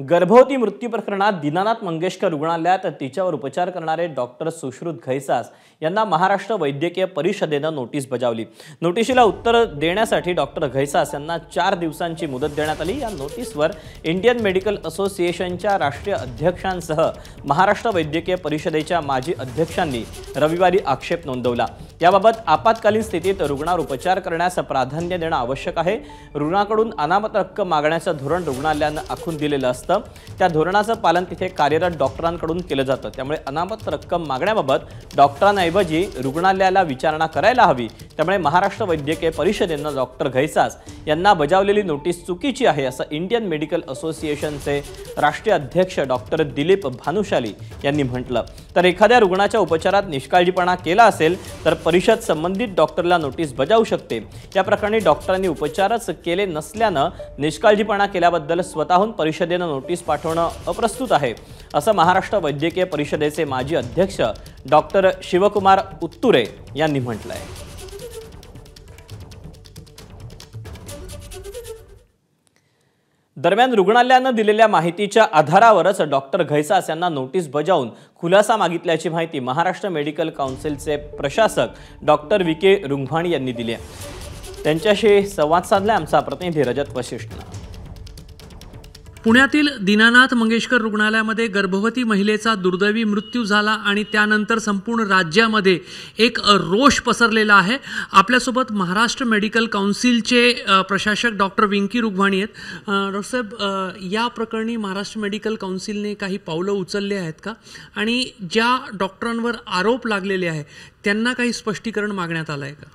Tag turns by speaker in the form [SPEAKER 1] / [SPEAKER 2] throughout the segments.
[SPEAKER 1] गर्भवती मृत्यू प्रकरणात दीनानाथ मंगेशकर रुग्णालयात तिच्यावर उपचार करणारे डॉक्टर सुश्रुत घैसास यांना महाराष्ट्र वैद्यकीय परिषदेने नोटीस बजावली। नोटिशीला उत्तर देण्यासाठी डॉक्टर घैसास यांना 4 दिवसांची मुदत देण्यात आली। या नोटीसवर इंडियन मेडिकल असोसिएशनच्या राष्ट्रीय अध्यक्षांसह महाराष्ट्र वैद्यकीय परिषदेच्या माजी अध्यक्षांनी रविवारी आक्षेप नोंदवला। याबाबत आपत्कालीन स्थितीत रुग्णावर उपचार करण्यास प्राधान्य देणे आवश्यक आहे। रुग्णाकडून अनामत रक्कम मागण्याचे धोरण रुग्णालयाने आखून दिलेले असते। त्या धोरणाचे पालन तिथे कार्यरत डॉक्टरांकडून केले जाते। त्यामुळे अनामत रक्कम मागण्याबाबत डॉक्टरांऐवजी रुग्णालयाला विचारणा करायला हवी। त्यामुळे महाराष्ट्र वैद्यकीय परिषदेने डॉक्टर घैसास यांना बजावलेली नोटीस चुकीची आहे असं इंडियन मेडिकल असोसिएशनचे राष्ट्रीय अध्यक्ष डॉक्टर दिलीप भानुशाली यांनी म्हटलं। तर एखाद्या रुग्णाच्या उपचारात निष्काळजीपणा केला असेल तर परिषद संबंधित डॉक्टरला नोटीस बजावू शकते। या प्रकरणी डॉक्टरांनी उपचारच केले नसल्याने निष्काळजीपणा केल्याबद्दल स्वतःहून परिषदेने नोटीस पाठवणे अप्रस्तुत आहे असं महाराष्ट्र वैद्यकीय परिषदेचे माजी अध्यक्ष डॉक्टर शिवकुमार उत्तुरे यांनी म्हटलं आहे। दरम्यान रुग्णालयाने दिलेल्या माहितीच्या आधारावरच डॉक्टर घैसास यांना नोटीस बजावून खुलासा मागितल्याची माहिती महाराष्ट्र मेडिकल काउन्सिलचे प्रशासक डॉक्टर विके रुंगभाणी यांनी दिली आहे। त्यांच्याशी संवाद साधला आमचा प्रतिनिधी रजत वशिष्ठ।
[SPEAKER 2] पुण्यातील दीनानाथ मंगेशकर रुग्णालयामध्ये गर्भवती महिलेचा दुर्दैवी मृत्यू झाला आणि त्यानंतर संपूर्ण राज्यामध्ये एक रोष पसरलेला आहे। आपल्यासोबत महाराष्ट्र मेडिकल काउन्सिलचे प्रशासक डॉक्टर विंकी रुंगभाणी आहेत। डॉक्टर साहेब, या प्रकरणी महाराष्ट्र मेडिकल काउन्सिलने काही पावलं उचलले आहेत का आणि ज्या डॉक्टरांवर आरोप लागलेले आहे त्यांना काही स्पष्टीकरण मागण्यात आलं आहे का?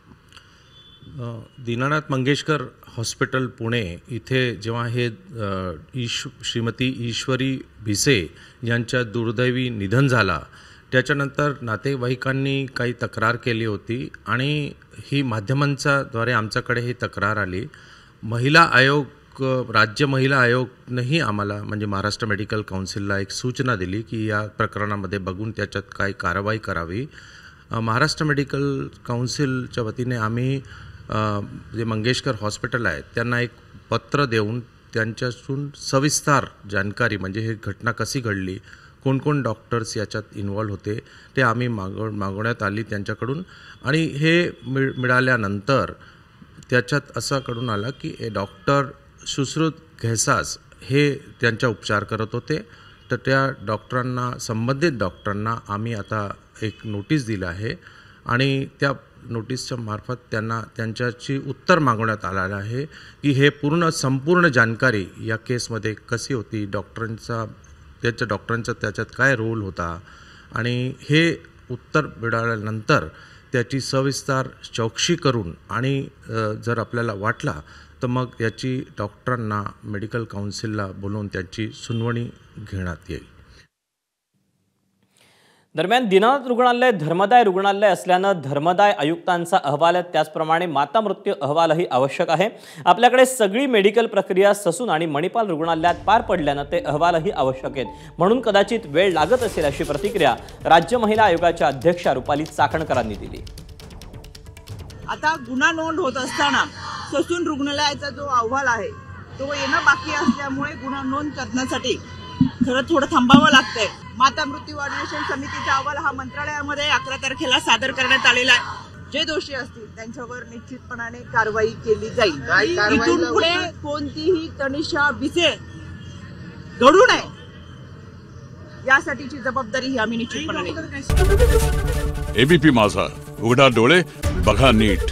[SPEAKER 3] दीनानाथ मंगेशकर हॉस्पिटल पुणे इथे जेव्हा हे श्रीमती ईश्वरी भिसे यांच्या दुर्दैवी निधन झाला त्याच्यानंतर नातेवाईकांनी काही तक्रार केली होती आणि ही माध्यमांच्या द्वारे आमच्याकडे ही तक्रार आली। महिला आयोग, राज्य महिला आयोगनेही आम्हाला म्हणजे महाराष्ट्र मेडिकल काउन्सिलला एक सूचना दिली की या प्रकरणामध्ये बघून त्याच्यात काय कारवाई करावी। महाराष्ट्र मेडिकल काउन्सिलच्या वतीने आम्ही जे मंगेशकर हॉस्पिटल आहे त्यांना एक पत्र देऊन त्यांच्यातून सविस्तर जानकारी म्हणजे ही घटना कशी घडली, कोण डॉक्टर्स याच्यात इन्व्हॉल्व होते ते आम्ही मागवण्यात आली त्यांच्याकडून। आणि हे मिळाल्यानंतर त्याच्यात असं कळून आलं की हे डॉक्टर सुश्रुत घैसास हे त्यांचा उपचार करत होते। तर त्या डॉक्टरांना, संबंधित डॉक्टरांना आम्ही आता एक नोटीस दिलं आहे आणि त्या नोटीसच्या मार्फत त्यांना त्यांच्याची उत्तर मागवण्यात आलेलं आहे की हे संपूर्ण जानकारी या केसमध्ये कशी होती, डॉक्टरांचा त्याच्यात काय रोल होता आणि हे उत्तर मिळाल्यानंतर त्याची सविस्तर चौकशी करून आणि जर आपल्याला वाटला तर मग याची डॉक्टरांना मेडिकल काउन्सिलला बोलवून त्याची सुनावणी घेण्यात येईल।
[SPEAKER 1] दरम्यान दीनानाथ रुग्णालय धर्मदाय रुग्णालय असल्याने धर्मदाय आयुक्तांचा अहवाल त्याचप्रमाणे माता मृत्यू अहवालही आवश्यक आहे। आपल्याकडे सगळी मेडिकल प्रक्रिया ससून आणि मणिपाल रुग्णालयात पार पडल्याने ते अहवालही आवश्यक आहेत, म्हणून कदाचित वेळ लागत असेल अशी प्रतिक्रिया राज्य महिला आयोगाच्या अध्यक्षा रुपाली चाकणकरांनी दिली।
[SPEAKER 4] आता गुन्हा नोंद होत असताना ससून रुग्णालयाचा जो अहवाल आहे तो येणं बाकी असल्यामुळे गुन्हा नोंद करण्यासाठी खरं थोडं थांबावं लागतंय। माता मृत्यू अन्वेषण समितीचा अहवाल हा मंत्रालयामध्ये 11 तारखेला सादर करण्यात आलेला आहे। जे दोषी असतील त्यांच्यावर निश्चितपणाने कारवाई केली जाईल। इथून पुढे कोणतीही तनिषा भिसे घडू नये यासाठीची जबाबदारी ही आम्ही निश्चितपणाने।
[SPEAKER 5] एबीपी माझा, उघडा डोळे बघा नीट।